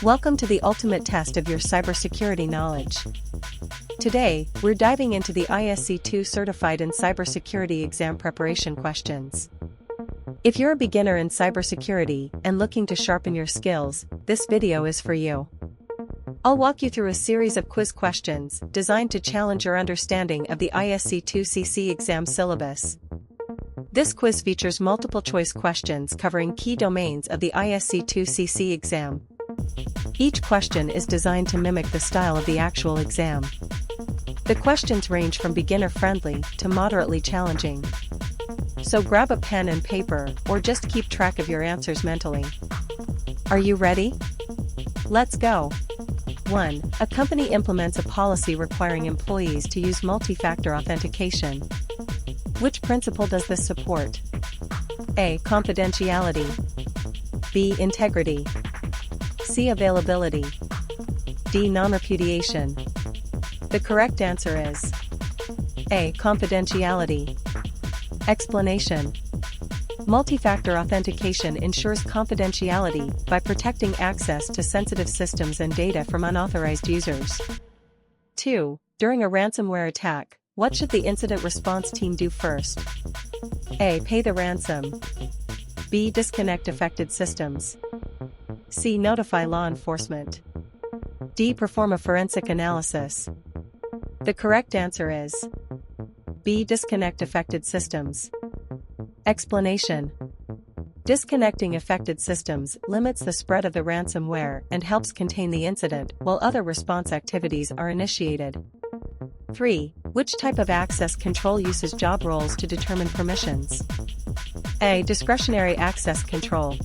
Welcome to the ultimate test of your cybersecurity knowledge. Today, we're diving into the ISC2 Certified in Cybersecurity exam preparation questions. If you're a beginner in cybersecurity and looking to sharpen your skills, this video is for you. I'll walk you through a series of quiz questions designed to challenge your understanding of the ISC2 CC exam syllabus. This quiz features multiple-choice questions covering key domains of the ISC2 CC exam. Each question is designed to mimic the style of the actual exam. The questions range from beginner-friendly to moderately challenging. So grab a pen and paper, or just keep track of your answers mentally. Are you ready? Let's go! 1. A company implements a policy requiring employees to use multi-factor authentication. Which principle does this support? A. Confidentiality. B. Integrity. C. Availability. D. Non-repudiation. The correct answer is A. Confidentiality. Explanation. Multi-factor authentication ensures confidentiality by protecting access to sensitive systems and data from unauthorized users. 2. During a ransomware attack, what should the incident response team do first? A. Pay the ransom. B. Disconnect affected systems. C. Notify law enforcement. D. Perform a forensic analysis. The correct answer is B. Disconnect affected systems. Explanation. Disconnecting affected systems limits the spread of the ransomware and helps contain the incident while other response activities are initiated. 3. Which type of access control uses job roles to determine permissions? A. Discretionary access control.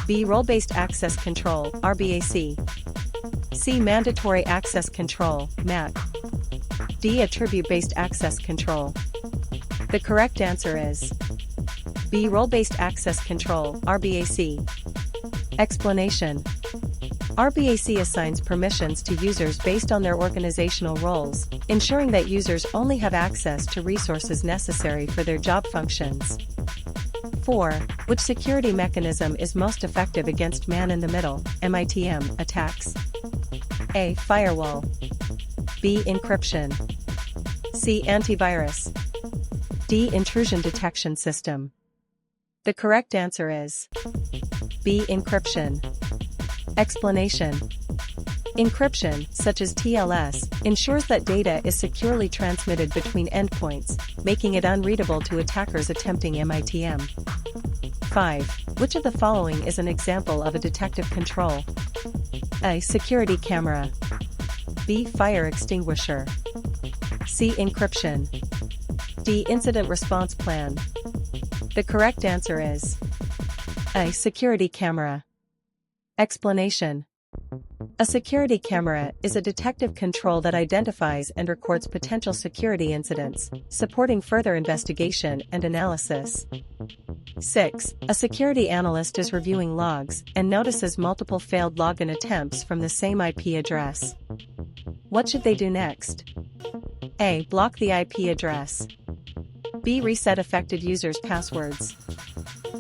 B. Role-based access control, RBAC. C. Mandatory access control, MAC. D. Attribute-based access control. The correct answer is B. Role-based access control, RBAC. Explanation. RBAC assigns permissions to users based on their organizational roles, ensuring that users only have access to resources necessary for their job functions. 4. Which security mechanism is most effective against man-in-the-middle, MITM, attacks? A. Firewall. B. Encryption. C. Antivirus. D. Intrusion detection system. The correct answer is B. Encryption. Explanation. Encryption, such as TLS, ensures that data is securely transmitted between endpoints, making it unreadable to attackers attempting MITM. 5. Which of the following is an example of a detective control? A. Security camera. B. Fire extinguisher. C. Encryption. D. Incident response plan. The correct answer is A. Security camera. Explanation. A security camera is a detective control that identifies and records potential security incidents, supporting further investigation and analysis. 6. A security analyst is reviewing logs and notices multiple failed login attempts from the same IP address. What should they do next? A. Block the IP address. B. Reset affected users' passwords.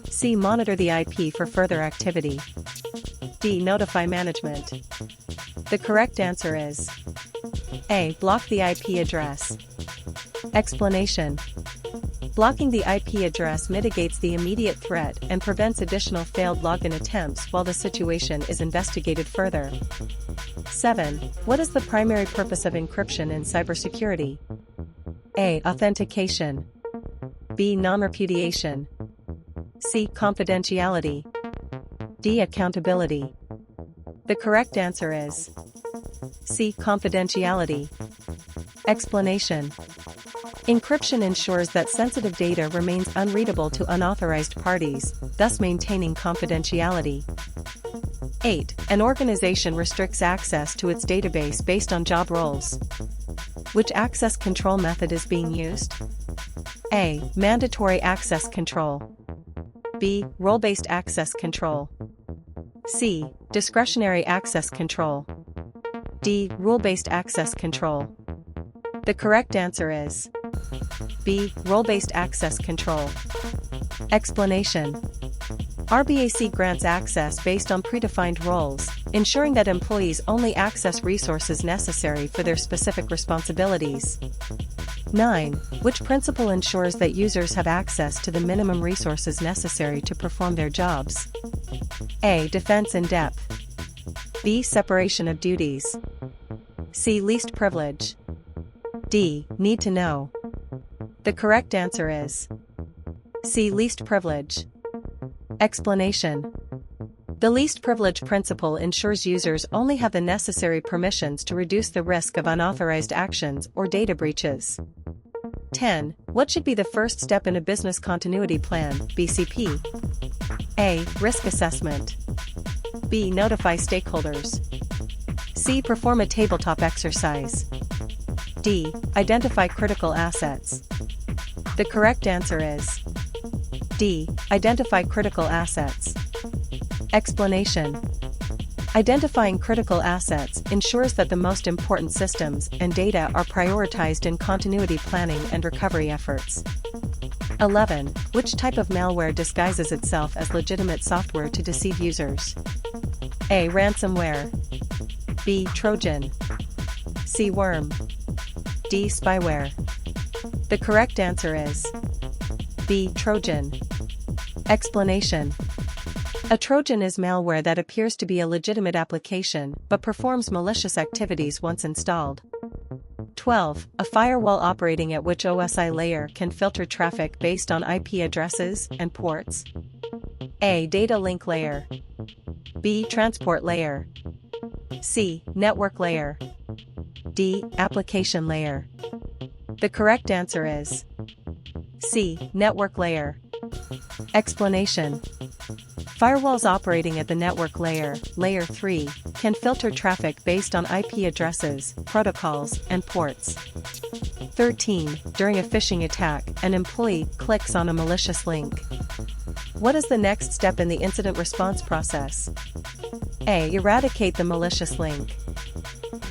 C. Monitor the IP for further activity. D. Notify management. The correct answer is A. Block the IP address. Explanation. Blocking the IP address mitigates the immediate threat and prevents additional failed login attempts while the situation is investigated further. 7. What is the primary purpose of encryption in cybersecurity? A. Authentication. B. Non-repudiation. C. Confidentiality. D. Accountability. The correct answer is C. Confidentiality. Explanation. Encryption ensures that sensitive data remains unreadable to unauthorized parties, thus maintaining confidentiality. 8. An organization restricts access to its database based on job roles. Which access control method is being used? A. Mandatory access control. B. Role-based access control. C. Discretionary access control. D. Rule-based access control. The correct answer is B. Role-based access control. Explanation. RBAC grants access based on predefined roles, ensuring that employees only access resources necessary for their specific responsibilities. 9. Which principle ensures that users have access to the minimum resources necessary to perform their jobs? A. Defense in depth. B. Separation of duties. C. Least privilege. D. Need to know. The correct answer is C. Least privilege. Explanation. The least privilege principle ensures users only have the necessary permissions to reduce the risk of unauthorized actions or data breaches. 10. What should be the first step in a business continuity plan, BCP? A. Risk assessment. B. Notify stakeholders. C. Perform a tabletop exercise. D. Identify critical assets. The correct answer is D. Identify critical assets. Explanation. Identifying critical assets ensures that the most important systems and data are prioritized in continuity planning and recovery efforts. 11. Which type of malware disguises itself as legitimate software to deceive users? A. Ransomware. B. Trojan. C. Worm. D. Spyware. The correct answer is B. Trojan. Explanation. A Trojan is malware that appears to be a legitimate application but performs malicious activities once installed. 12. A firewall operating at which OSI layer can filter traffic based on IP addresses and ports? A. Data link layer. B. Transport layer. C. Network layer. D. Application layer. The correct answer is C. Network layer. Explanation. Firewalls operating at the network layer, Layer 3, can filter traffic based on IP addresses, protocols, and ports. 13. During a phishing attack, an employee clicks on a malicious link. What is the next step in the incident response process? A. Eradicate the malicious link.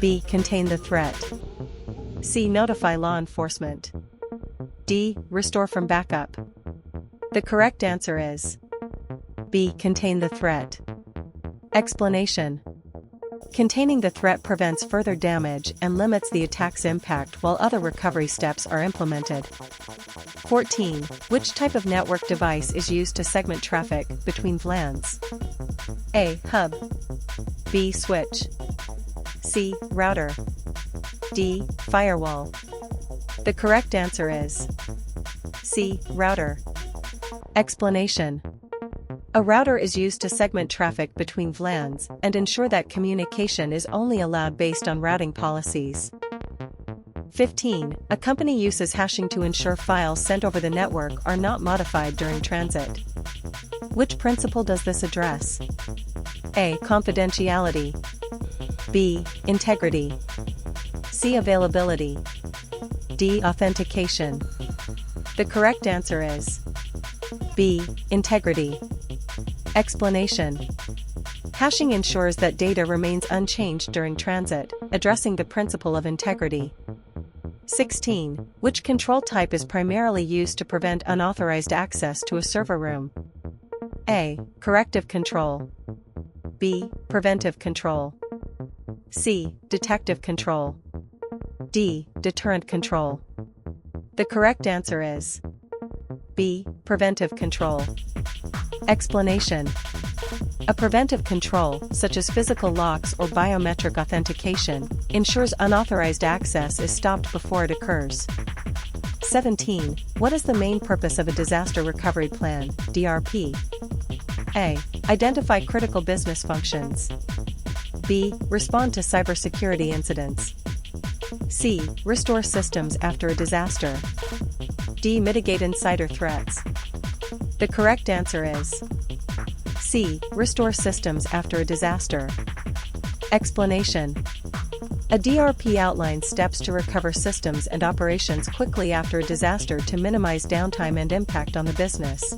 B. Contain the threat. C. Notify law enforcement. D. Restore from backup. The correct answer is B. Contain the threat. Explanation. Containing the threat prevents further damage and limits the attack's impact while other recovery steps are implemented. 14. Which type of network device is used to segment traffic between VLANs? A. Hub. B. Switch. C. Router. D. Firewall. The correct answer is C. Router. Explanation. A router is used to segment traffic between VLANs and ensure that communication is only allowed based on routing policies. 15. A company uses hashing to ensure files sent over the network are not modified during transit. Which principle does this address? A. Confidentiality. B. Integrity. C. Availability. D. Authentication. The correct answer is B. Integrity. Explanation. Hashing ensures that data remains unchanged during transit, addressing the principle of integrity. 16. Which control type is primarily used to prevent unauthorized access to a server room? A. Corrective control. B. Preventive control. C. Detective control. D. Deterrent control. The correct answer is B. Preventive control. Explanation. A preventive control, such as physical locks or biometric authentication, ensures unauthorized access is stopped before it occurs. 17. What is the main purpose of a disaster recovery plan, DRP? A. Identify critical business functions. B. Respond to cybersecurity incidents. C. Restore systems after a disaster. D. Mitigate insider threats. The correct answer is C. Restore systems after a disaster. Explanation. A DRP outlines steps to recover systems and operations quickly after a disaster to minimize downtime and impact on the business.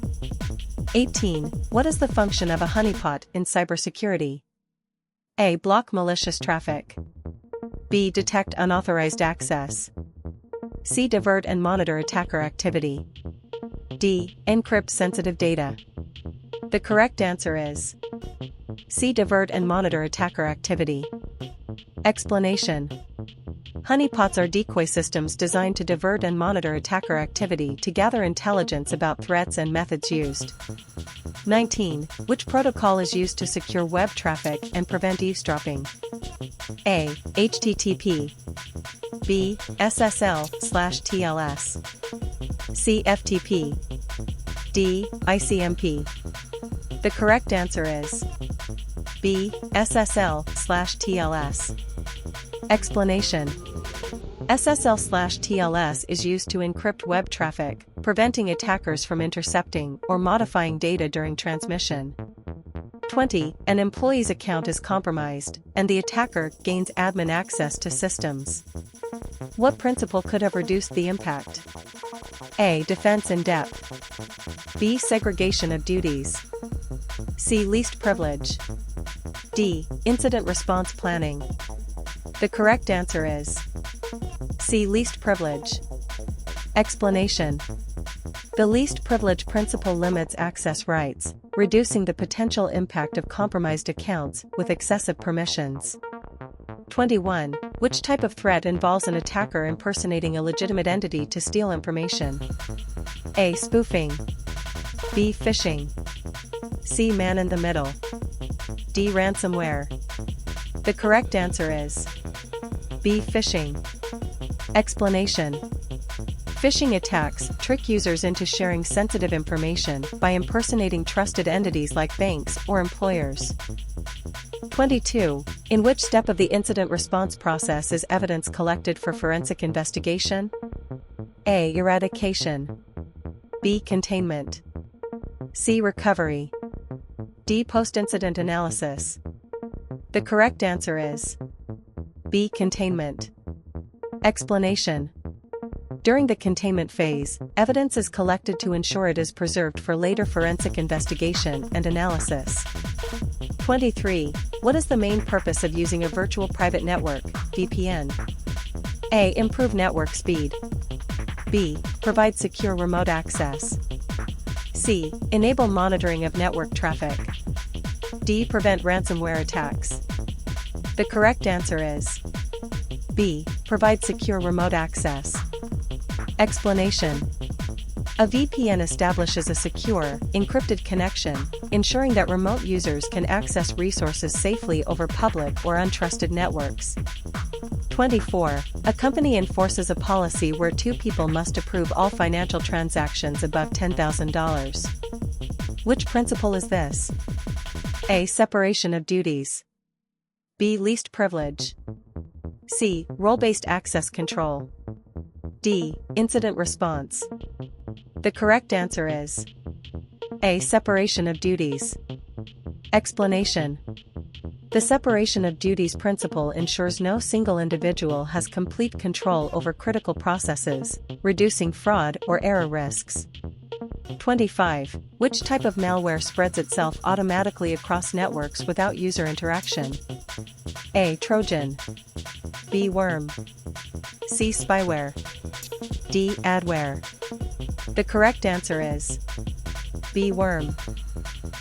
18. What is the function of a honeypot in cybersecurity? A. Block malicious traffic. B. Detect unauthorized access. C. Divert and monitor attacker activity. D. Encrypt sensitive data. The correct answer is C. Divert and monitor attacker activity. Explanation. Honeypots are decoy systems designed to divert and monitor attacker activity to gather intelligence about threats and methods used. 19. Which protocol is used to secure web traffic and prevent eavesdropping? A. HTTP. B. SSL/TLS. C. FTP. D. ICMP. The correct answer is B. SSL/TLS. Explanation. SSL/TLS is used to encrypt web traffic, preventing attackers from intercepting or modifying data during transmission. 20. An employee's account is compromised, and the attacker gains admin access to systems. What principle could have reduced the impact? A. Defense in depth. B. Segregation of duties. C. Least privilege. D. Incident response planning. The correct answer is C. Least privilege. Explanation. The least privilege principle limits access rights, reducing the potential impact of compromised accounts with excessive permissions. 21. Which type of threat involves an attacker impersonating a legitimate entity to steal information? A. Spoofing. B. Phishing. C. Man-in-the-middle. D. Ransomware. The correct answer is B. Phishing. Explanation. Phishing attacks trick users into sharing sensitive information by impersonating trusted entities like banks or employers. 22. In which step of the incident response process is evidence collected for forensic investigation? A. Eradication. B. Containment. C. Recovery. D. Post-incident analysis. The correct answer is B. Containment. Explanation. During the containment phase, evidence is collected to ensure it is preserved for later forensic investigation and analysis. 23. What is the main purpose of using a virtual private network, VPN? A. Improve network speed. B. Provide secure remote access. C. Enable monitoring of network traffic. D. Prevent ransomware attacks. The correct answer is B. Provide secure remote access. Explanation. A VPN establishes a secure, encrypted connection, ensuring that remote users can access resources safely over public or untrusted networks. 24. A company enforces a policy where two people must approve all financial transactions above $10,000. Which principle is this? A. Separation of duties. B. Least privilege. C. Role-based access control. D. Incident response. The correct answer is A. Separation of duties. Explanation. The separation of duties principle ensures no single individual has complete control over critical processes, reducing fraud or error risks. 25. Which type of malware spreads itself automatically across networks without user interaction? A. Trojan. B. Worm. C. Spyware. D. Adware. The correct answer is B. Worm.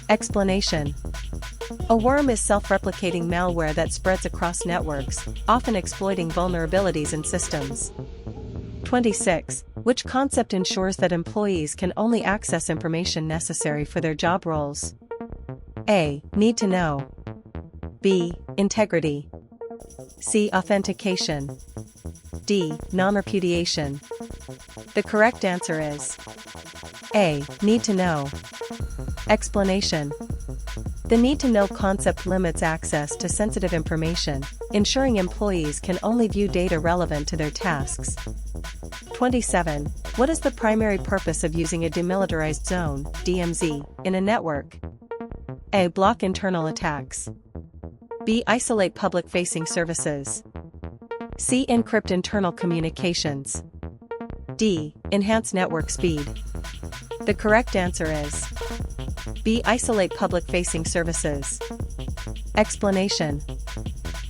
Explanation. A worm is self-replicating malware that spreads across networks, often exploiting vulnerabilities in systems. 26. Which concept ensures that employees can only access information necessary for their job roles? A. Need to know. B. Integrity. C. Authentication. D. Non-repudiation. The correct answer is A. Need to know. Explanation. The need-to-know concept limits access to sensitive information, ensuring employees can only view data relevant to their tasks. 27. What is the primary purpose of using a demilitarized zone, DMZ, in a network? A. Block internal attacks. B. Isolate public-facing services. C. Encrypt internal communications. D. Enhance network speed. The correct answer is B. Isolate public-facing services. Explanation.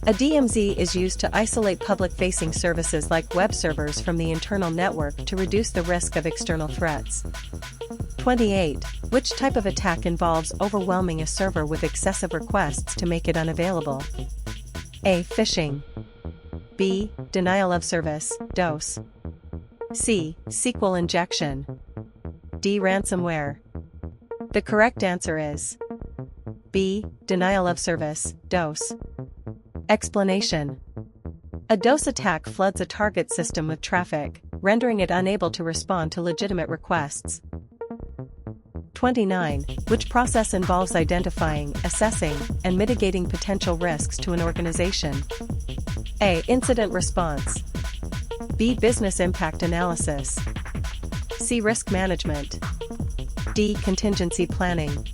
A DMZ is used to isolate public-facing services like web servers from the internal network to reduce the risk of external threats. 28. Which type of attack involves overwhelming a server with excessive requests to make it unavailable? A. Phishing. B. Denial of service, DOS. C. SQL injection. D. Ransomware. The correct answer is B. Denial of service, DOS. Explanation. A DOS attack floods a target system with traffic, rendering it unable to respond to legitimate requests. 29. Which process involves identifying, assessing, and mitigating potential risks to an organization? A. Incident response. B. Business impact analysis. C. Risk management. D. Contingency planning.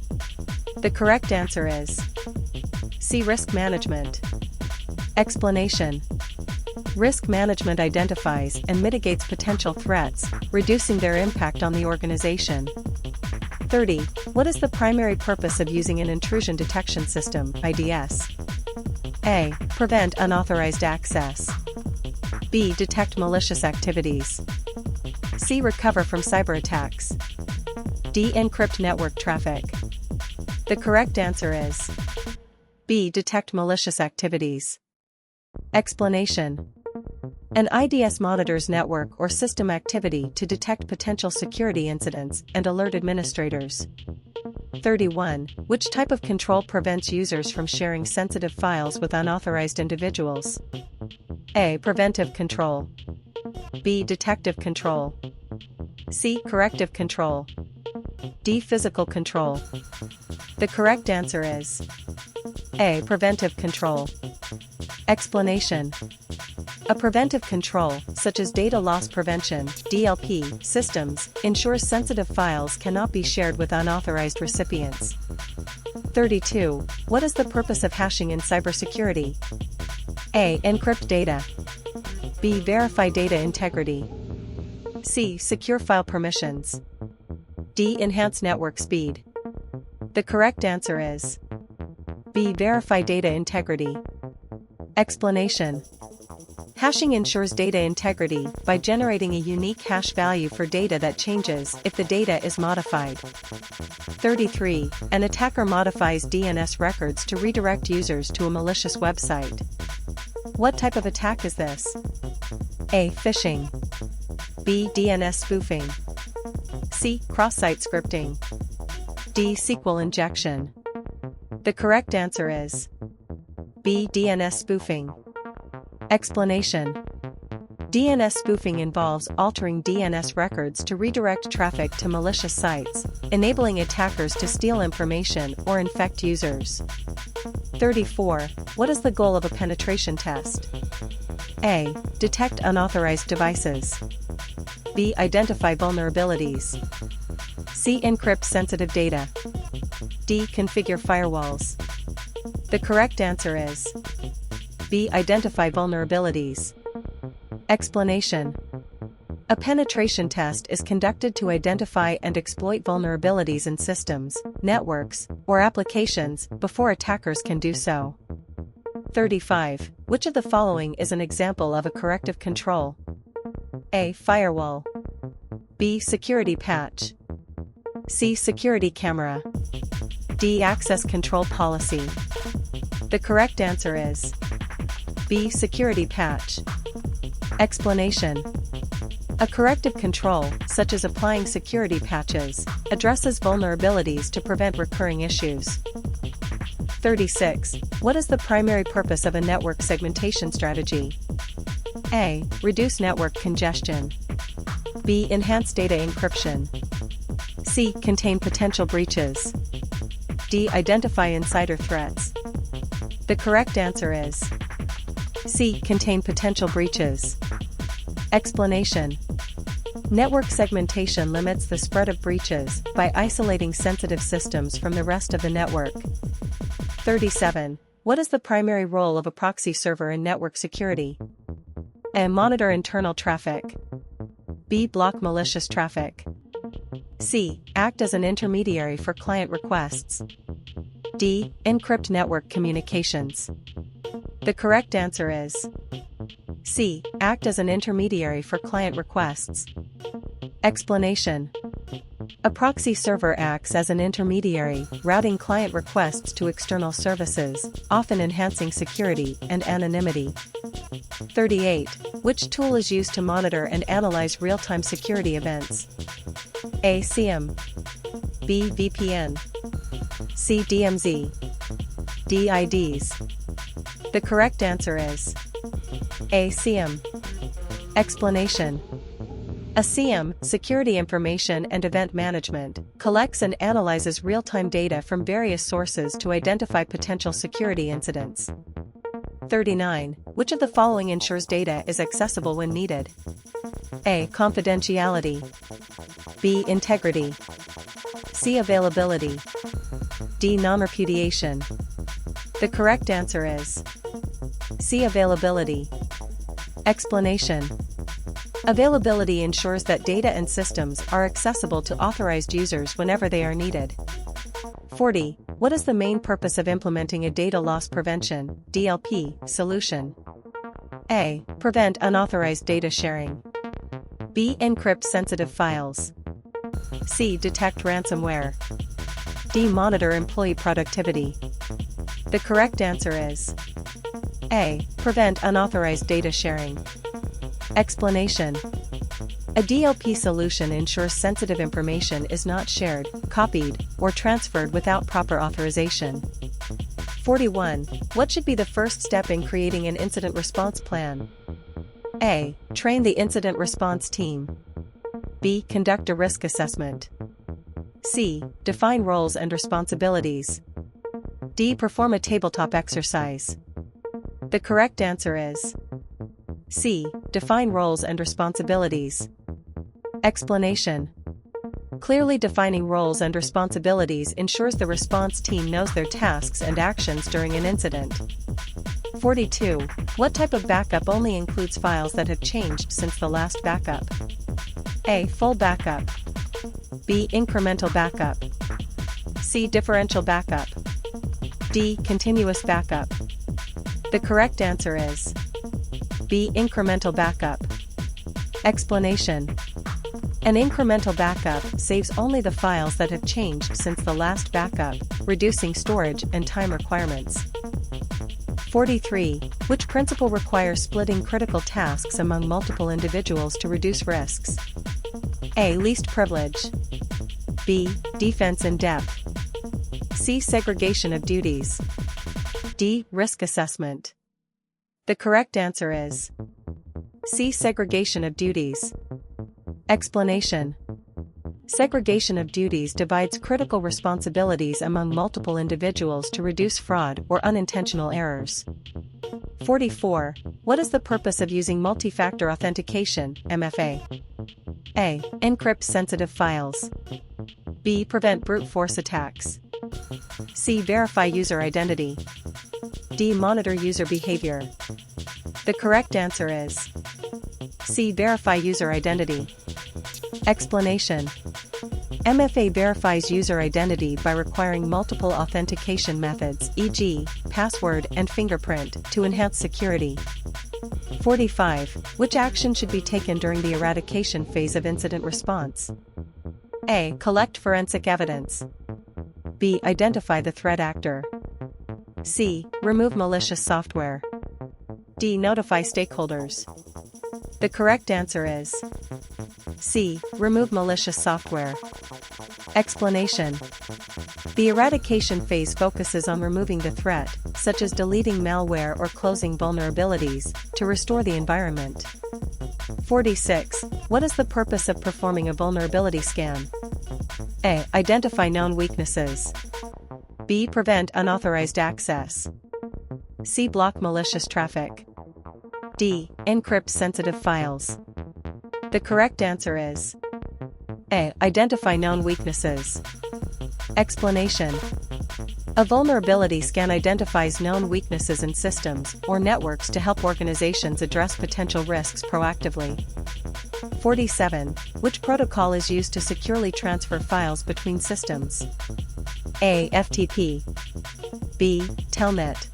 The correct answer is C. Risk management. Explanation. Risk management identifies and mitigates potential threats, reducing their impact on the organization. 30. What is the primary purpose of using an intrusion detection system, IDS? A. Prevent unauthorized access. B. Detect malicious activities. C. Recover from cyber attacks. D. Encrypt network traffic. The correct answer is B. Detect malicious activities. Explanation. An IDS monitors network or system activity to detect potential security incidents and alert administrators. 31. Which type of control prevents users from sharing sensitive files with unauthorized individuals? A. Preventive control. B. Detective control. C. Corrective control. D. Physical control. The correct answer is A. Preventive control. Explanation. A preventive control, such as data loss prevention (DLP) systems, ensures sensitive files cannot be shared with unauthorized recipients. 32. What is the purpose of hashing in cybersecurity? A. Encrypt data. B. Verify data integrity. C. Secure file permissions. D. Enhance network speed. The correct answer is B. Verify data integrity. Explanation. Hashing ensures data integrity by generating a unique hash value for data that changes if the data is modified. 33. An attacker modifies DNS records to redirect users to a malicious website. What type of attack is this? A. Phishing. B. DNS spoofing. C. Cross-site scripting. D. SQL injection. The correct answer is B. DNS spoofing. Explanation. DNS spoofing involves altering DNS records to redirect traffic to malicious sites, enabling attackers to steal information or infect users. 34. What is the goal of a penetration test? A. Detect unauthorized devices. B. Identify vulnerabilities. C. Encrypt sensitive data. D. Configure firewalls. The correct answer is B. Identify vulnerabilities. Explanation. A penetration test is conducted to identify and exploit vulnerabilities in systems, networks, or applications before attackers can do so. 35. Which of the following is an example of a corrective control? A. Firewall. B. Security patch. C. Security camera. D. Access control policy. The correct answer is B. Security patch. Explanation. A corrective control, such as applying security patches, addresses vulnerabilities to prevent recurring issues. 36. What is the primary purpose of a network segmentation strategy? A. Reduce network congestion. B. Enhance data encryption. C. Contain potential breaches. D. Identify insider threats. The correct answer is C. Contain potential breaches. Explanation. Network segmentation limits the spread of breaches by isolating sensitive systems from the rest of the network. 37. What is the primary role of a proxy server in network security? A. Monitor internal traffic. B. Block malicious traffic. C. Act as an intermediary for client requests. D. Encrypt network communications. The correct answer is C. Act as an intermediary for client requests. Explanation. A proxy server acts as an intermediary, routing client requests to external services, often enhancing security and anonymity. 38. Which tool is used to monitor and analyze real-time security events? A. SIEM. B. VPN. C. DMZ. D. IDs. The correct answer is A. SIEM. Explanation. A SIEM, Security Information and Event Management, collects and analyzes real-time data from various sources to identify potential security incidents. 39. Which of the following ensures data is accessible when needed? A. Confidentiality. B. Integrity. C. Availability. D. Non-repudiation. The correct answer is C. Availability. Explanation. Availability ensures that data and systems are accessible to authorized users whenever they are needed. 40. What is the main purpose of implementing a data loss prevention (DLP) solution? A. Prevent unauthorized data sharing. B. Encrypt sensitive files. C. Detect ransomware. D. Monitor employee productivity. The correct answer is A. Prevent unauthorized data sharing. Explanation. A DLP solution ensures sensitive information is not shared, copied, or transferred without proper authorization. 41. What should be the first step in creating an incident response plan? A. Train the incident response team. B. Conduct a risk assessment. C. Define roles and responsibilities. D. Perform a tabletop exercise. The correct answer is C. Define roles and responsibilities. Explanation. Clearly defining roles and responsibilities ensures the response team knows their tasks and actions during an incident. 42. What type of backup only includes files that have changed since the last backup? A. Full backup. B. Incremental backup. C. Differential backup. D. Continuous backup. The correct answer is B. Incremental backup. Explanation. An incremental backup saves only the files that have changed since the last backup, reducing storage and time requirements. 43. Which principle requires splitting critical tasks among multiple individuals to reduce risks? A. Least privilege. B. Defense in depth. C. Segregation of duties. D. Risk assessment. The correct answer is C. Segregation of duties. Explanation. Segregation of duties divides critical responsibilities among multiple individuals to reduce fraud or unintentional errors. 44. What is the purpose of using multi-factor authentication, MFA? A. Encrypt sensitive files. B. Prevent brute force attacks. C. Verify user identity. D. Monitor user behavior. The correct answer is C. Verify user identity. Explanation. MFA verifies user identity by requiring multiple authentication methods, e.g., password and fingerprint, to enhance security. 45. Which action should be taken during the eradication phase of incident response? A. Collect forensic evidence. B. Identify the threat actor. C. Remove malicious software. D. Notify stakeholders. The correct answer is C. Remove malicious software. Explanation. The eradication phase focuses on removing the threat, such as deleting malware or closing vulnerabilities, to restore the environment. 46. What is the purpose of performing a vulnerability scan? A. Identify known weaknesses. B. Prevent unauthorized access. C. Block malicious traffic. D. Encrypt sensitive files. The correct answer is A. Identify known weaknesses. Explanation. A vulnerability scan identifies known weaknesses in systems or networks to help organizations address potential risks proactively. 47. Which protocol is used to securely transfer files between systems? A. FTP. B. Telnet.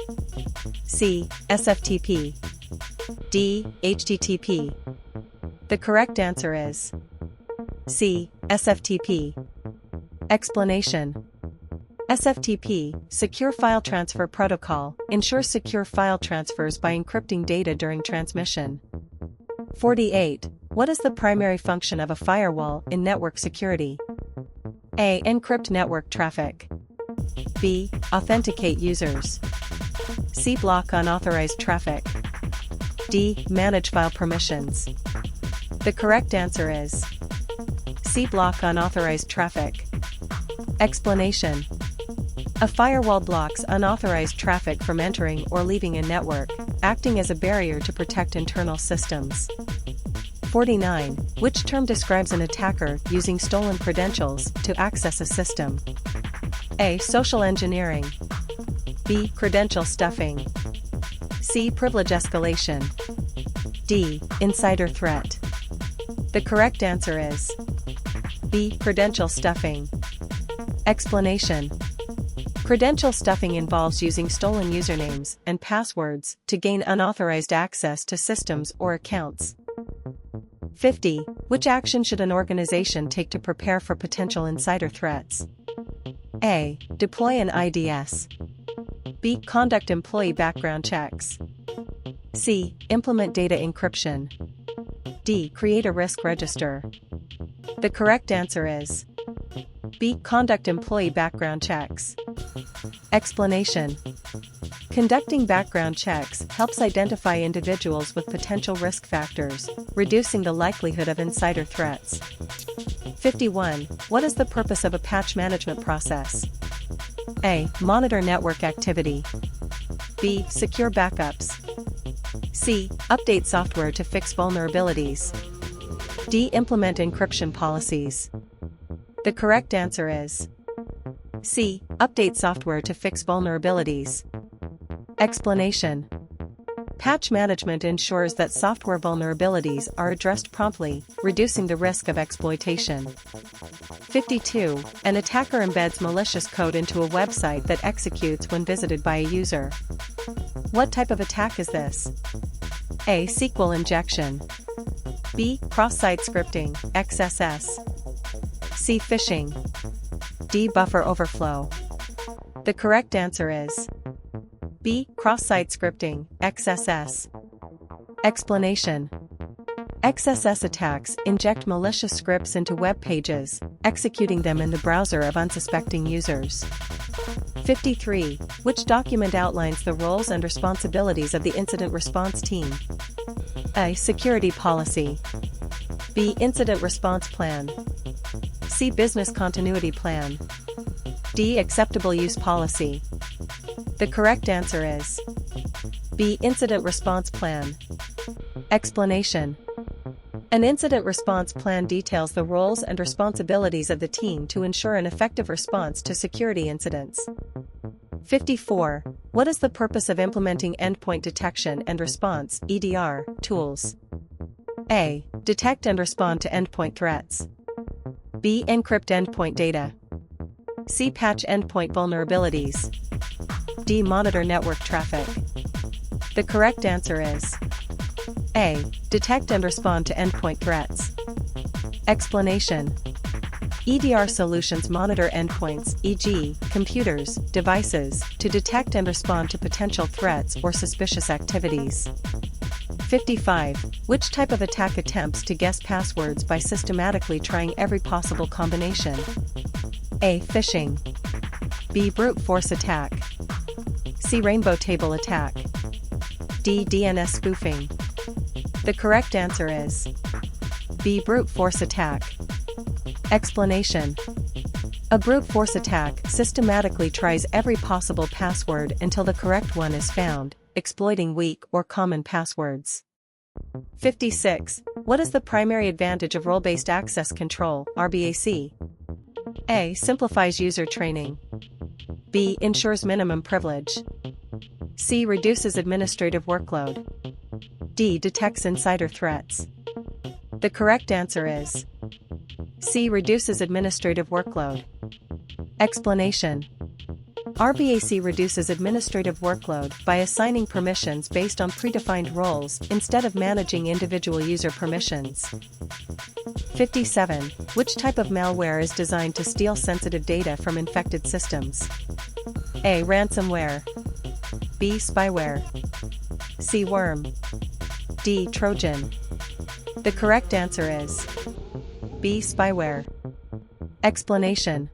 C. SFTP. D. HTTP. The correct answer is C. SFTP. Explanation: SFTP, Secure File Transfer Protocol, ensures secure file transfers by encrypting data during transmission. 48. What is the primary function of a firewall in network security? A. Encrypt network traffic. B. Authenticate users. C. Block unauthorized traffic. D. Manage file permissions. The correct answer is C. Block unauthorized traffic. Explanation: a firewall blocks unauthorized traffic from entering or leaving a network, acting as a barrier to protect internal systems. 49. Which term describes an attacker using stolen credentials to access a system? A. Social engineering. B. Credential stuffing. C. Privilege escalation. D. Insider threat. The correct answer is B. Credential stuffing. Explanation: credential stuffing involves using stolen usernames and passwords to gain unauthorized access to systems or accounts. 50. Which action should an organization take to prepare for potential insider threats? A. Deploy an IDS. B. Conduct employee background checks. C. Implement data encryption. D. Create a risk register. The correct answer is B. Conduct employee background checks. Explanation: conducting background checks helps identify individuals with potential risk factors, reducing the likelihood of insider threats. 51. What is the purpose of a patch management process? A. Monitor network activity. B. Secure backups. C. Update software to fix vulnerabilities. D. Implement encryption policies. The correct answer is C. Update software to fix vulnerabilities. Explanation: patch management ensures that software vulnerabilities are addressed promptly, reducing the risk of exploitation. 52. An attacker embeds malicious code into a website that executes when visited by a user. What type of attack is this? A. SQL injection. B. Cross-site scripting, XSS. C. Phishing. D. Buffer overflow. The correct answer is B. Cross-site scripting, XSS. Explanation: XSS attacks inject malicious scripts into web pages, executing them in the browser of unsuspecting users. 53. Which document outlines the roles and responsibilities of the incident response team? A. Security policy. B. Incident response plan. C. Business continuity plan. D. Acceptable use policy. The correct answer is B. Incident response plan. Explanation: an incident response plan details the roles and responsibilities of the team to ensure an effective response to security incidents. 54. What is the purpose of implementing endpoint detection and response (EDR) tools? A. Detect and respond to endpoint threats. B. Encrypt endpoint data. C. Patch endpoint vulnerabilities. D. Monitor network traffic. The correct answer is A. Detect and respond to endpoint threats. Explanation: EDR solutions monitor endpoints, e.g., computers, devices, to detect and respond to potential threats or suspicious activities. 55. Which type of attack attempts to guess passwords by systematically trying every possible combination? A. Phishing. B. Brute force attack. C. Rainbow table attack. D. DNS spoofing. The correct answer is B. Brute force attack. Explanation: a brute force attack systematically tries every possible password until the correct one is found, exploiting weak or common passwords. 56. What is the primary advantage of role-based access control, RBAC? A. Simplifies user training. B. Ensures minimum privilege. C. Reduces administrative workload. D. Detects insider threats. The correct answer is C. Reduces administrative workload. Explanation: RBAC reduces administrative workload by assigning permissions based on predefined roles instead of managing individual user permissions. 57. Which type of malware is designed to steal sensitive data from infected systems? A. Ransomware. B. Spyware. C. Worm. D. Trojan. The correct answer is B. Spyware. Explanation.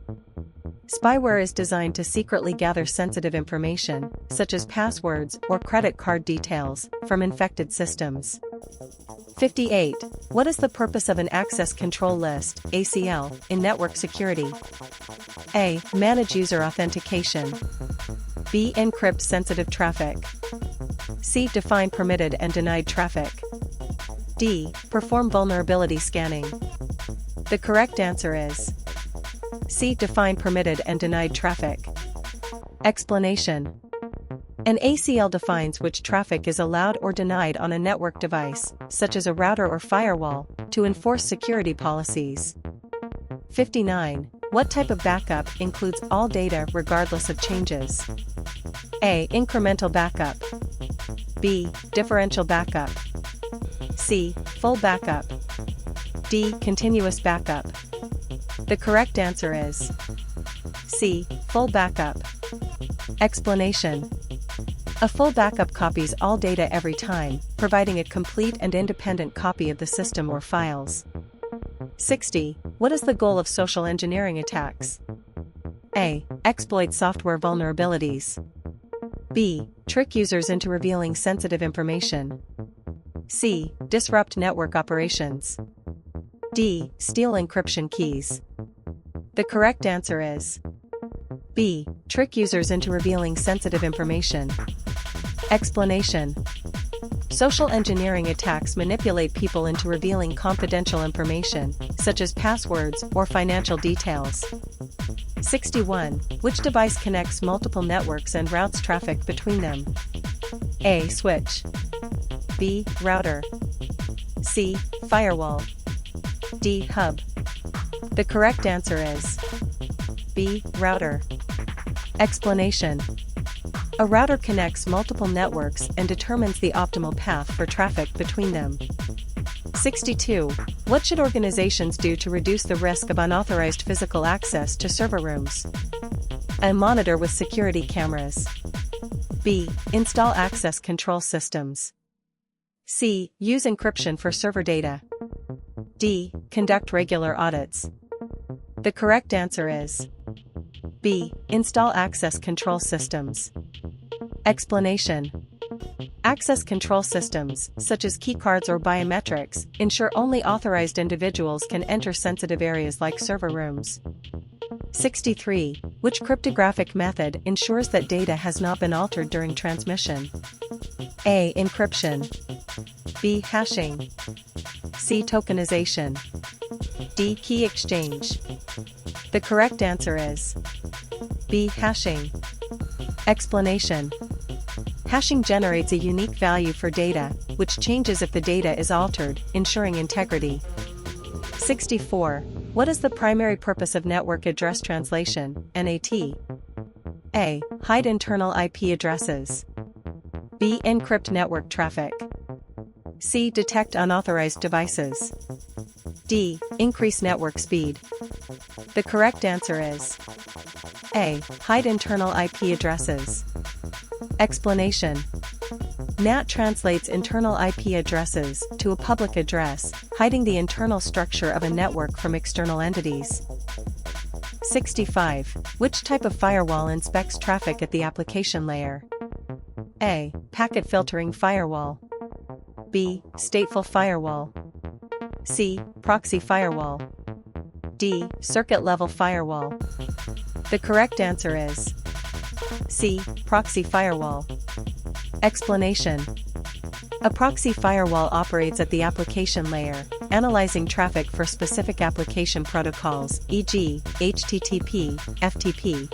Spyware is designed to secretly gather sensitive information, such as passwords or credit card details, from infected systems. 58. What is the purpose of an access control list, ACL, in network security? A. Manage user authentication. B. Encrypt sensitive traffic. C. Define permitted and denied traffic. D. Perform vulnerability scanning. The correct answer is C. Define permitted and denied traffic. Explanation. An ACL defines which traffic is allowed or denied on a network device, such as a router or firewall, to enforce security policies. 59. What type of backup includes all data regardless of changes? A. Incremental backup. B. Differential backup. C. Full backup. D. Continuous backup. The correct answer is C. Full backup. Explanation. A full backup copies all data every time, providing a complete and independent copy of the system or files. 60. What is the goal of social engineering attacks? A. Exploit software vulnerabilities. B. Trick users into revealing sensitive information. C. Disrupt network operations. D. Steal encryption keys. The correct answer is B. Trick users into revealing sensitive information. Explanation. Social engineering attacks manipulate people into revealing confidential information, such as passwords or financial details. 61. Which device connects multiple networks and routes traffic between them? A. Switch. B. Router. C. Firewall. D. Hub. The correct answer is B. Router. Explanation. A router connects multiple networks and determines the optimal path for traffic between them. 62. What should organizations do to reduce the risk of unauthorized physical access to server rooms? A. Monitor with security cameras. B. Install access control systems. C. Use encryption for server data. D. Conduct regular audits. The correct answer is B. Install access control systems. Explanation. Access control systems, such as keycards or biometrics, ensure only authorized individuals can enter sensitive areas like server rooms. 63. Which cryptographic method ensures that data has not been altered during transmission? A. Encryption. B. Hashing. C. Tokenization. D. Key exchange. The correct answer is B. Hashing. Explanation. Hashing generates a unique value for data, which changes if the data is altered, ensuring integrity. 64. What is the primary purpose of network address translation, NAT? A. Hide internal IP addresses. B. Encrypt network traffic. C. Detect unauthorized devices. D. Increase network speed. The correct answer is A. Hide internal IP addresses. Explanation. NAT translates internal IP addresses to a public address, hiding the internal structure of a network from external entities. 65. Which type of firewall inspects traffic at the application layer? A. Packet filtering firewall. B. Stateful firewall. C. Proxy firewall. D. Circuit level firewall. The correct answer is C. Proxy firewall. Explanation. A proxy firewall operates at the application layer, analyzing traffic for specific application protocols, e.g., HTTP, FTP.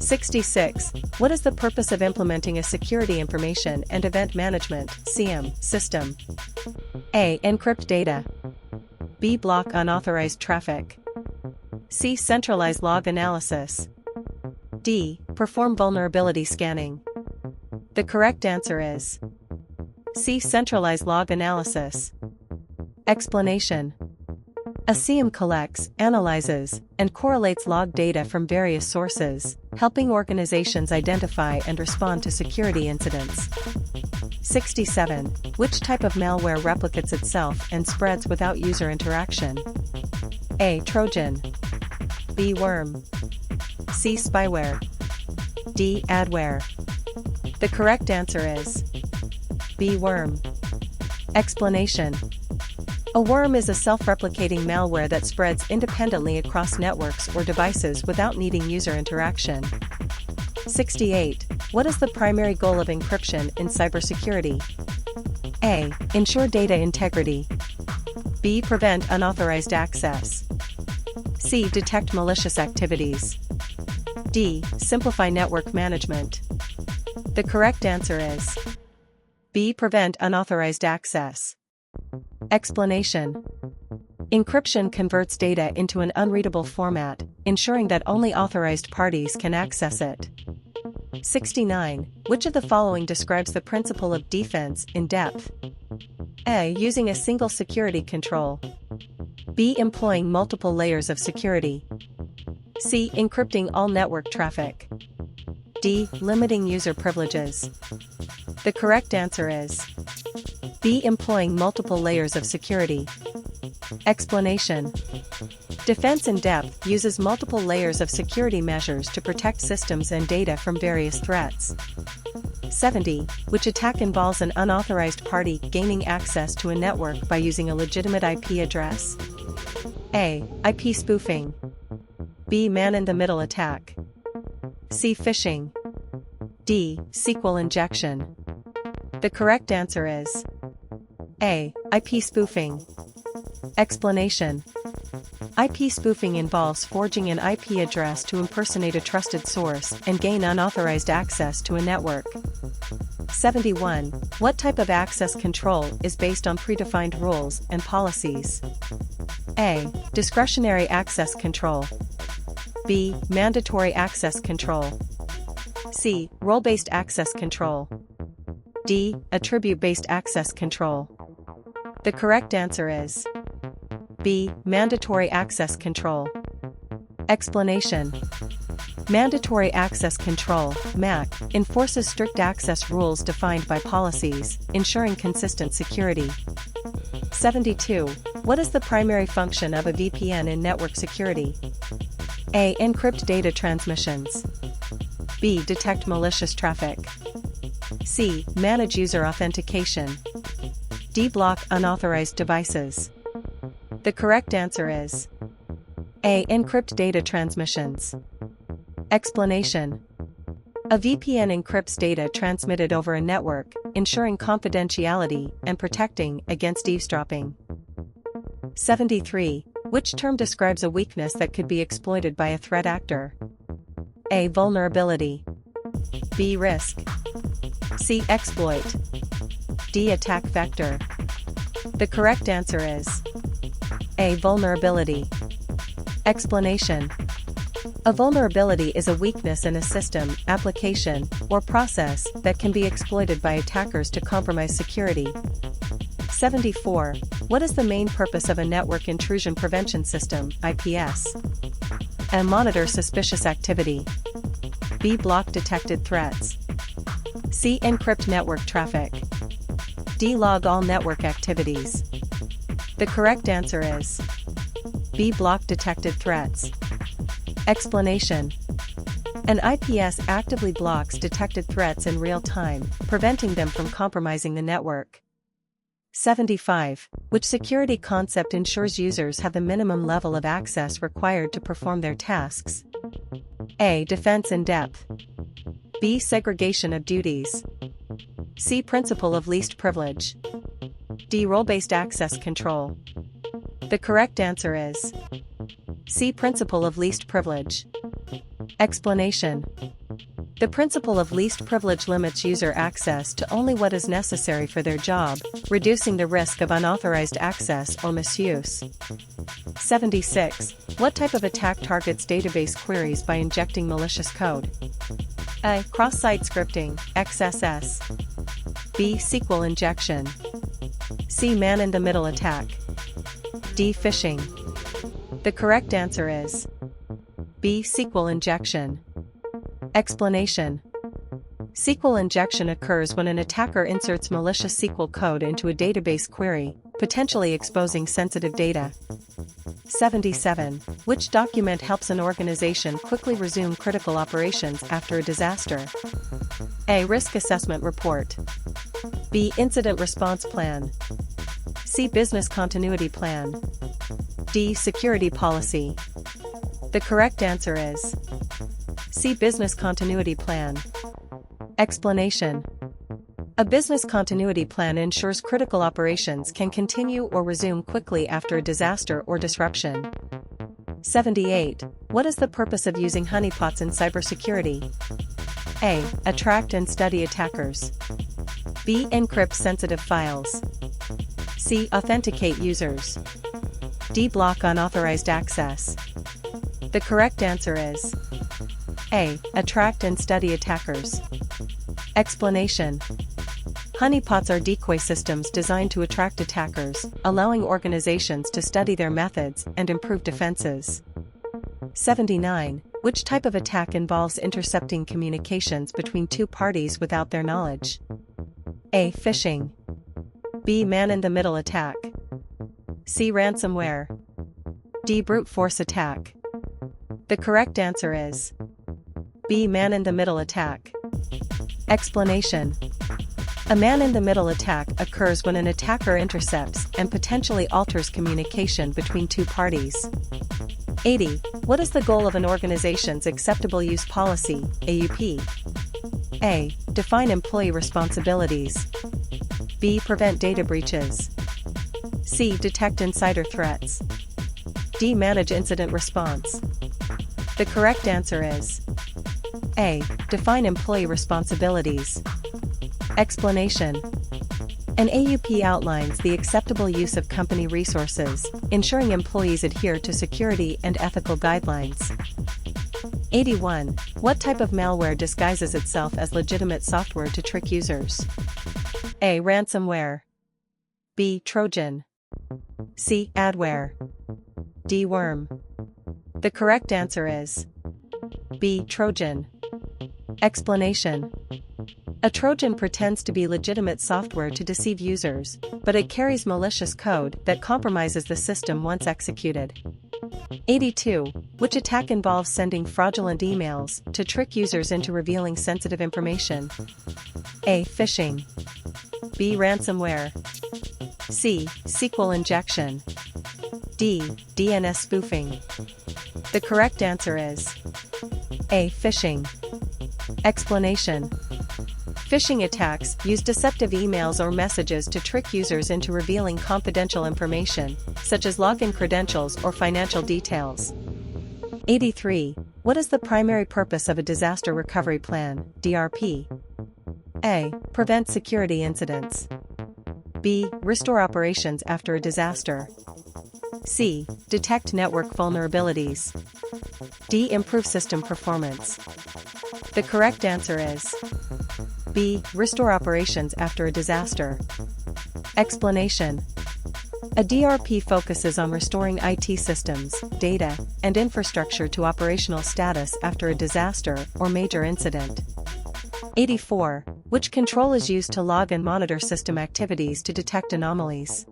66. What is the purpose of implementing a security information and event management (SIEM) system? A. Encrypt data. B. Block unauthorized traffic. C. Centralize log analysis. D. Perform vulnerability scanning. The correct answer is C. Centralize log analysis. Explanation. A SIEM collects, analyzes, and correlates log data from various sources, helping organizations identify and respond to security incidents. 67. Which type of malware replicates itself and spreads without user interaction? A. Trojan. B. Worm. C. Spyware. D. Adware. The correct answer is B. Worm. Explanation. A worm is a self-replicating malware that spreads independently across networks or devices without needing user interaction. 68. What is the primary goal of encryption in cybersecurity? A. Ensure data integrity. B. Prevent unauthorized access. C. Detect malicious activities. D. Simplify network management. The correct answer is B. Prevent unauthorized access. Explanation. Encryption converts data into an unreadable format, ensuring that only authorized parties can access it. 69. Which of the following describes the principle of defense in depth? A. Using a single security control. B. Employing multiple layers of security. C. Encrypting all network traffic. D. Limiting user privileges. The correct answer is B. Employing multiple layers of security. Explanation. Defense in depth uses multiple layers of security measures to protect systems and data from various threats. 70. Which attack involves an unauthorized party gaining access to a network by using a legitimate IP address? A. IP spoofing. B. Man-in-the-middle attack. C. Phishing. D. SQL injection. The correct answer is A. IP spoofing. Explanation. IP spoofing involves forging an IP address to impersonate a trusted source and gain unauthorized access to a network. 71. What type of access control is based on predefined rules and policies? A. Discretionary access control. B. Mandatory access control. C. Role-based access control. D. Attribute-based access control. The correct answer is B. Mandatory access control. Explanation. Mandatory access control (MAC) enforces strict access rules defined by policies, ensuring consistent security. 72. What is the primary function of a VPN in network security? A. Encrypt data transmissions. B. Detect malicious traffic. C. Manage user authentication. D. Block unauthorized devices. The correct answer is A. Encrypt data transmissions. Explanation. A VPN encrypts data transmitted over a network, ensuring confidentiality and protecting against eavesdropping. 73. Which term describes a weakness that could be exploited by a threat actor? A. Vulnerability. B. Risk. C. Exploit. D. Attack vector. The correct answer is A. Vulnerability. Explanation. A vulnerability is a weakness in a system, application, or process that can be exploited by attackers to compromise security. 74. What is the main purpose of a network intrusion prevention system, IPS? A. Monitor suspicious activity. B. Block detected threats. C. Encrypt network traffic. D. Log all network activities. The correct answer is B. Block detected threats. Explanation. An IPS actively blocks detected threats in real time, preventing them from compromising the network. 75. Which security concept ensures users have the minimum level of access required to perform their tasks? A. Defense in depth. B. Segregation of duties. C. Principle of least privilege. D. Role-based access control. The correct answer is C. Principle of least privilege. Explanation. The principle of least privilege limits user access to only what is necessary for their job, reducing the risk of unauthorized access or misuse. 76. What type of attack targets database queries by injecting malicious code? A. Cross-site scripting, XSS. B. SQL injection. C. Man-in-the-middle attack. D. Phishing. The correct answer is B. SQL injection. Explanation. SQL injection occurs when an attacker inserts malicious SQL code into a database query, potentially exposing sensitive data. 77. Which document helps an organization quickly resume critical operations after a disaster? A. Risk assessment report. B. Incident response plan. C. Business continuity plan. D. Security policy. The correct answer is C. Business continuity plan. Explanation. A business continuity plan ensures critical operations can continue or resume quickly after a disaster or disruption. 78. What is the purpose of using honeypots in cybersecurity? A. Attract and study attackers. B. Encrypt sensitive files. C. Authenticate users. D. Block unauthorized access. The correct answer is A. Attract and study attackers. Explanation. Honeypots are decoy systems designed to attract attackers, allowing organizations to study their methods and improve defenses. 79. Which type of attack involves intercepting communications between two parties without their knowledge? A. Phishing. B. Man-in-the-middle attack. C. Ransomware. D. Brute force attack. The correct answer is B. Man-in-the-middle attack. Explanation. A man-in-the-middle attack occurs when an attacker intercepts and potentially alters communication between two parties. 80. What is the goal of an organization's acceptable use policy, AUP? A. Define employee responsibilities. B. Prevent data breaches. C. Detect insider threats. D. Manage incident response. The correct answer is A. Define employee responsibilities. Explanation. An AUP outlines the acceptable use of company resources, ensuring employees adhere to security and ethical guidelines. 81. What type of malware disguises itself as legitimate software to trick users? A. Ransomware. B. Trojan. C. Adware. D. Worm. The correct answer is B. Trojan. Explanation. A Trojan pretends to be legitimate software to deceive users, but it carries malicious code that compromises the system once executed. 82. Which attack involves sending fraudulent emails to trick users into revealing sensitive information? A. Phishing. B. Ransomware. C. SQL injection. D. DNS spoofing. The correct answer is A. Phishing. Explanation. Phishing attacks use deceptive emails or messages to trick users into revealing confidential information, such as login credentials or financial details. 83. What is the primary purpose of a disaster recovery plan, DRP? A. Prevent security incidents. B. Restore operations after a disaster. C. Detect network vulnerabilities. D. Improve system performance. The correct answer is B. Restore operations after a disaster. Explanation. A DRP focuses on restoring IT systems, data, and infrastructure to operational status after a disaster or major incident. 84. Which control is used to log and monitor system activities to detect anomalies?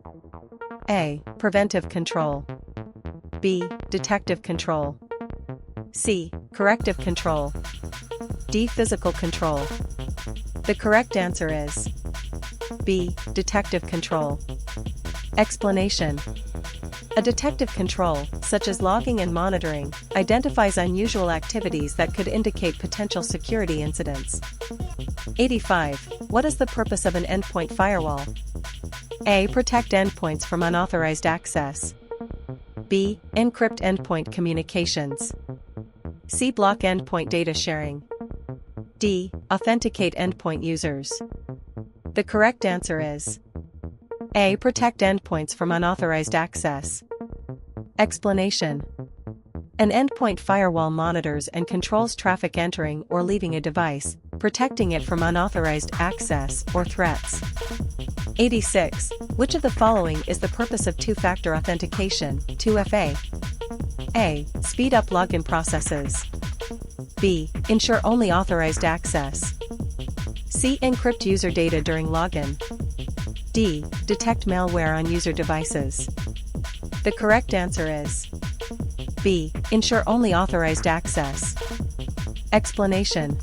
A. Preventive control. B. Detective control. C. Corrective control. D. Physical control. The correct answer is B. Detective control. Explanation. A detective control, such as logging and monitoring, identifies unusual activities that could indicate potential security incidents. 85. What is the purpose of an endpoint firewall? A. Protect endpoints from unauthorized access. B. Encrypt endpoint communications. C. Block endpoint data sharing. D. Authenticate endpoint users. The correct answer is A. Protect endpoints from unauthorized access. Explanation: an endpoint firewall monitors and controls traffic entering or leaving a device, protecting it from unauthorized access or threats. 86. Which of the following is the purpose of two-factor authentication, 2FA? A. Speed up login processes. B. Ensure only authorized access. C. Encrypt user data during login. D. Detect malware on user devices. The correct answer is B. Ensure only authorized access. Explanation: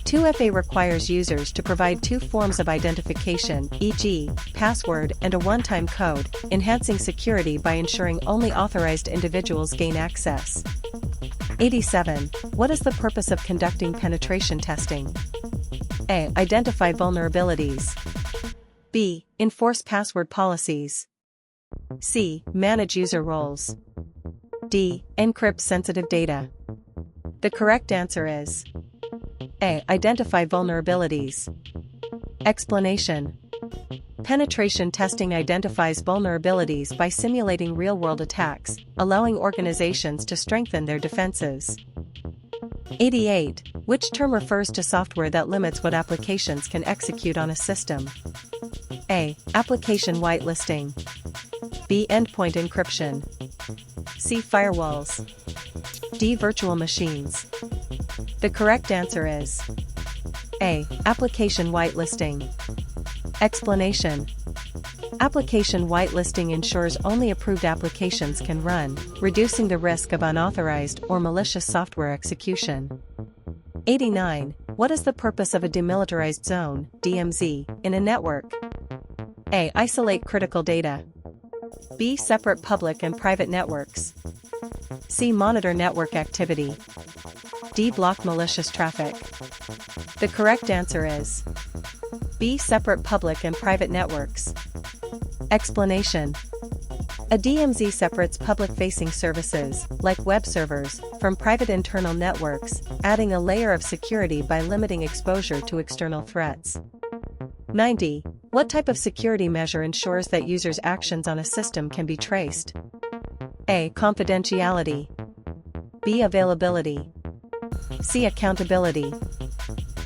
2FA requires users to provide two forms of identification, e.g., password and a one-time code, enhancing security by ensuring only authorized individuals gain access. 87. What is the purpose of conducting penetration testing? A. Identify vulnerabilities. B. Enforce password policies. C. Manage user roles. D. Encrypt sensitive data. The correct answer is A. Identify vulnerabilities. Explanation: penetration testing identifies vulnerabilities by simulating real-world attacks, allowing organizations to strengthen their defenses. 88. Which term refers to software that limits what applications can execute on a system? A. Application whitelisting. B. Endpoint encryption. C. Firewalls. D. Virtual machines. The correct answer is A. Application whitelisting. Explanation: application whitelisting ensures only approved applications can run, reducing the risk of unauthorized or malicious software execution. 89. What is the purpose of a demilitarized zone, DMZ, in a network? A. Isolate critical data. B. Separate public and private networks. C. Monitor network activity. D. Block malicious traffic. The correct answer is B. Separate public and private networks. Explanation: a DMZ separates public-facing services, like web servers, from private internal networks, adding a layer of security by limiting exposure to external threats. 90. What type of security measure ensures that users' actions on a system can be traced? A. Confidentiality. B. Availability. C. Accountability.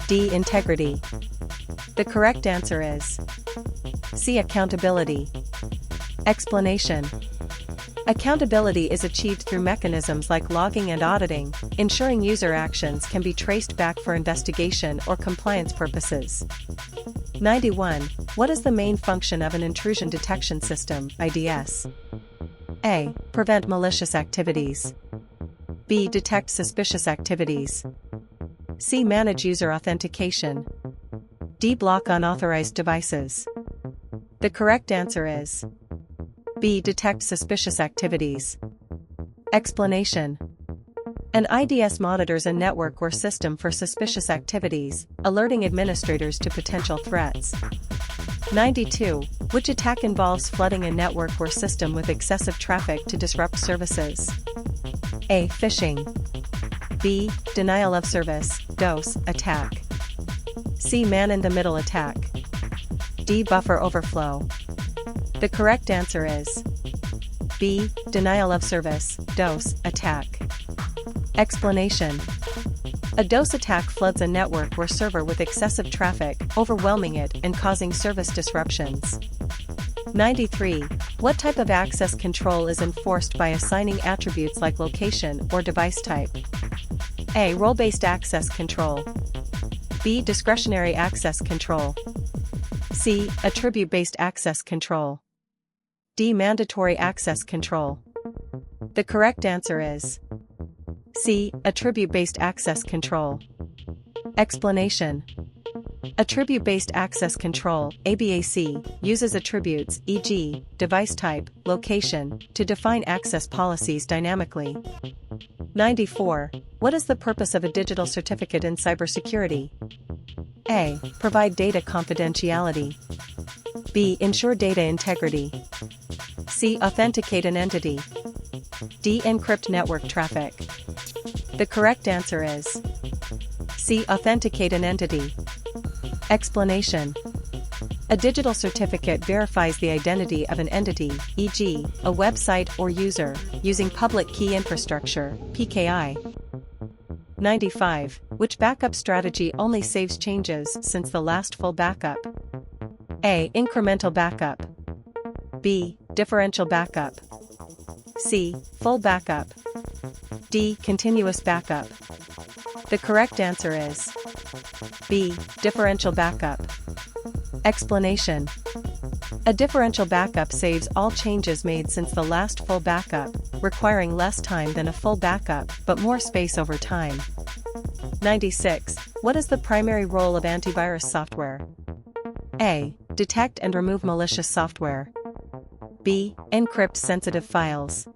D. Integrity. The correct answer is C. Accountability. Explanation: accountability is achieved through mechanisms like logging and auditing, ensuring user actions can be traced back for investigation or compliance purposes. 91. What is the main function of an intrusion detection system, IDS? A. Prevent malicious activities. B. Detect suspicious activities. C. Manage user authentication. D. Block unauthorized devices. The correct answer is B. Detect suspicious activities. Explanation: an IDS monitors a network or system for suspicious activities, alerting administrators to potential threats. 92. Which attack involves flooding a network or system with excessive traffic to disrupt services? A. Phishing. B. Denial of service, DOS, attack. C. Man-in-the-middle attack. D. Buffer overflow. The correct answer is B. Denial of service, DOS, attack. Explanation: a DOS attack floods a network or server with excessive traffic, overwhelming it and causing service disruptions. 93. What type of access control is enforced by assigning attributes like location or device type? A. Role-based access control. B. Discretionary access control. C. Attribute-based access control. D. Mandatory access control. The correct answer is C. Attribute-based access control. Explanation: attribute-based access control, ABAC, uses attributes, e.g., device type, location, to define access policies dynamically. 94. What is the purpose of a digital certificate in cybersecurity? A. Provide data confidentiality. B. Ensure data integrity. C. Authenticate an entity. D. Encrypt network traffic. The correct answer is C. Authenticate an entity. Explanation. A digital certificate verifies the identity of an entity, e.g., a website or user, using public key infrastructure, PKI. 95. Which backup strategy only saves changes since the last full backup? A. Incremental backup. B. Differential backup. C. Full backup. D. Continuous backup. The correct answer is B. Differential backup. Explanation. A differential backup saves all changes made since the last full backup, requiring less time than a full backup but more space over time. 96. What is the primary role of antivirus software? A. Detect and remove malicious software. B. Encrypt sensitive files.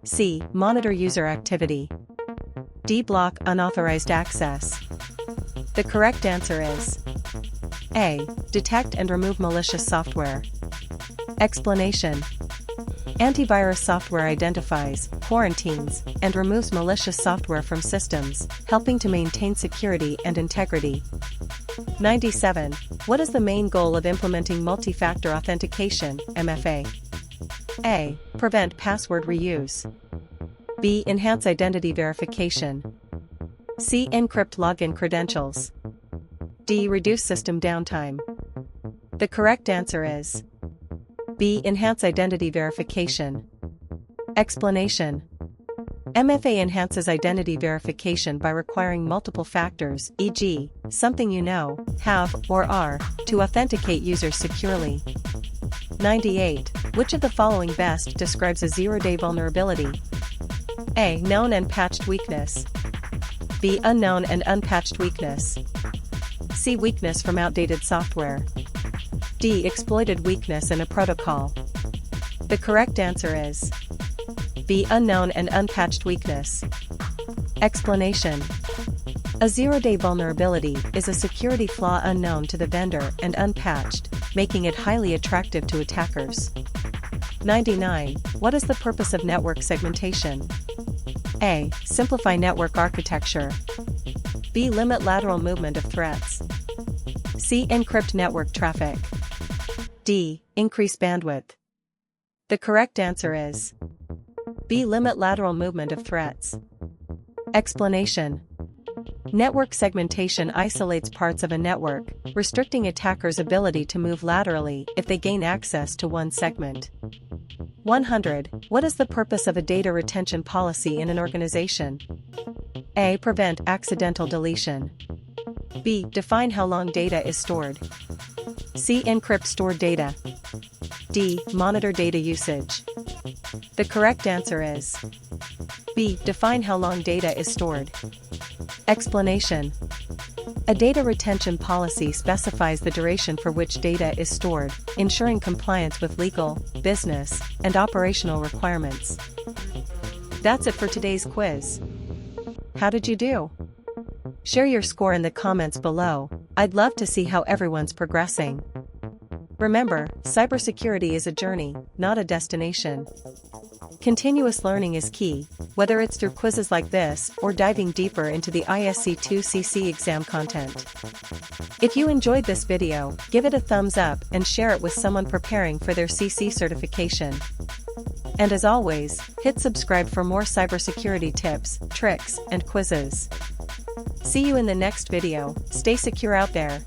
C. Monitor user activity. D. Block unauthorized access. The correct answer is A. Detect and remove malicious software. Explanation. Antivirus software identifies, quarantines, and removes malicious software from systems, helping to maintain security and integrity. 97. What is the main goal of implementing multi-factor authentication, MFA? A. Prevent password reuse. B. Enhance identity verification. C. Encrypt login credentials. D. Reduce system downtime. The correct answer is B. Enhance identity verification. Explanation. MFA enhances identity verification by requiring multiple factors, e.g., something you know, have, or are, to authenticate users securely. 98. Which of the following best describes a zero-day vulnerability? A. Known and patched weakness. B. Unknown and unpatched weakness. C. Weakness from outdated software. D. Exploited weakness in a protocol. The correct answer is B. Unknown and unpatched weakness. Explanation. A zero-day vulnerability is a security flaw unknown to the vendor and unpatched, making it highly attractive to attackers. 99. What is the purpose of network segmentation? A. Simplify network architecture. B. Limit lateral movement of threats. C. Encrypt network traffic. D. Increase bandwidth. The correct answer is B. Limit lateral movement of threats. Explanation. Network segmentation isolates parts of a network, restricting attackers' ability to move laterally if they gain access to one segment. 100. What is the purpose of a data retention policy in an organization? A. Prevent accidental deletion. B. Define how long data is stored. C. Encrypt stored data. D. Monitor data usage. The correct answer is B. Define how long data is stored. Explanation. A data retention policy specifies the duration for which data is stored, ensuring compliance with legal, business, and operational requirements. That's it for today's quiz. How did you do? Share your score in the comments below. I'd love to see how everyone's progressing. Remember, cybersecurity is a journey, not a destination. Continuous learning is key, whether it's through quizzes like this or diving deeper into the ISC2 CC exam content. If you enjoyed this video, give it a thumbs up and share it with someone preparing for their CC certification. And as always, hit subscribe for more cybersecurity tips, tricks, and quizzes. See you in the next video. Stay secure out there.